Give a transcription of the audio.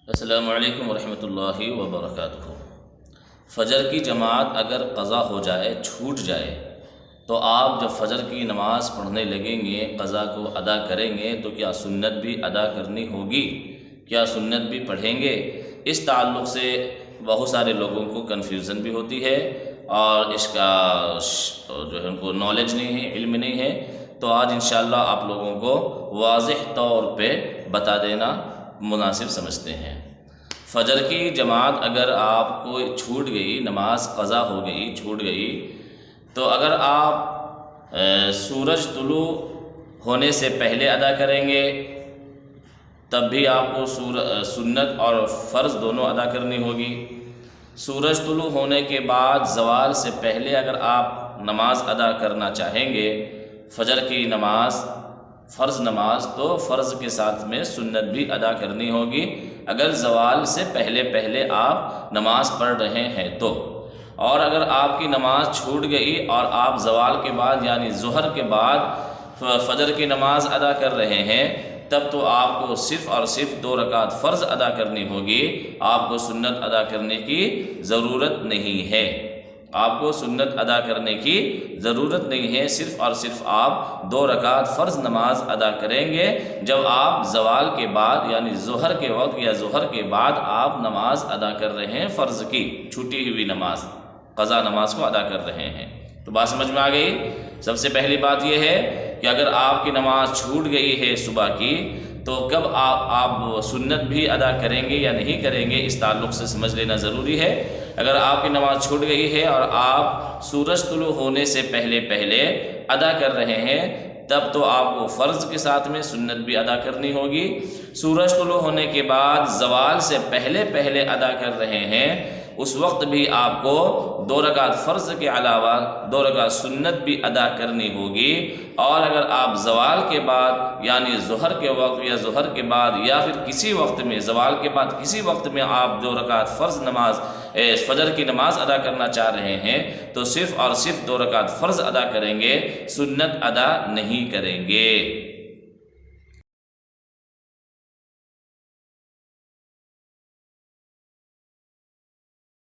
السلام علیکم ورحمۃ اللہ وبرکاتہ۔ فجر کی جماعت اگر قضا ہو جائے، چھوٹ جائے، تو آپ جب فجر کی نماز پڑھنے لگیں گے، قضا کو ادا کریں گے، تو کیا سنت بھی ادا کرنی ہوگی؟ کیا سنت بھی پڑھیں گے؟ اس تعلق سے بہت سارے لوگوں کو کنفیوژن بھی ہوتی ہے اور اس کا جو ہے ان کو نالج نہیں ہے، علم نہیں ہے۔ تو آج انشاءاللہ آپ لوگوں کو واضح طور پہ بتا دینا مناسب سمجھتے ہیں۔ فجر کی جماعت اگر آپ کو چھوٹ گئی، نماز قضا ہو گئی، چھوٹ گئی، تو اگر آپ سورج طلوع ہونے سے پہلے ادا کریں گے تب بھی آپ کو سنت اور فرض دونوں ادا کرنی ہوگی۔ سورج طلوع ہونے کے بعد زوال سے پہلے اگر آپ نماز ادا کرنا چاہیں گے فجر کی نماز، فرض نماز، تو فرض کے ساتھ میں سنت بھی ادا کرنی ہوگی اگر زوال سے پہلے آپ نماز پڑھ رہے ہیں تو۔ اور اگر آپ کی نماز چھوٹ گئی اور آپ زوال کے بعد یعنی ظہر کے بعد فجر کی نماز ادا کر رہے ہیں تب تو آپ کو صرف اور صرف 2 رکعت فرض ادا کرنی ہوگی، آپ کو سنت ادا کرنے کی ضرورت نہیں ہے۔ آپ کو سنت ادا کرنے کی ضرورت نہیں ہے، صرف اور صرف آپ 2 رکعت فرض نماز ادا کریں گے جب آپ زوال کے بعد یعنی ظہر کے وقت یا ظہر کے بعد آپ نماز ادا کر رہے ہیں، فرض کی چھوٹی ہوئی نماز، قضا نماز کو ادا کر رہے ہیں۔ تو بات سمجھ میں آ گئی؟ سب سے پہلی بات یہ ہے کہ اگر آپ کی نماز چھوٹ گئی ہے صبح کی تو کب آپ سنت بھی ادا کریں گے یا نہیں کریں گے، اس تعلق سے سمجھ لینا ضروری ہے۔ اگر آپ کی نماز چھوٹ گئی ہے اور آپ سورج طلوع ہونے سے پہلے ادا کر رہے ہیں تب تو آپ کو فرض کے ساتھ میں سنت بھی ادا کرنی ہوگی۔ سورج طلوع ہونے کے بعد زوال سے پہلے ادا کر رہے ہیں، اس وقت بھی آپ کو 2 رکعت فرض کے علاوہ 2 رکعت سنت بھی ادا کرنی ہوگی۔ اور اگر آپ زوال کے بعد یعنی ظہر کے وقت یا ظہر کے بعد یا پھر کسی وقت میں زوال کے بعد کسی وقت میں آپ 2 رکعت فرض نماز فجر کی نماز ادا کرنا چاہ رہے ہیں تو صرف اور صرف 2 رکعت فرض ادا کریں گے، سنت ادا نہیں کریں گے۔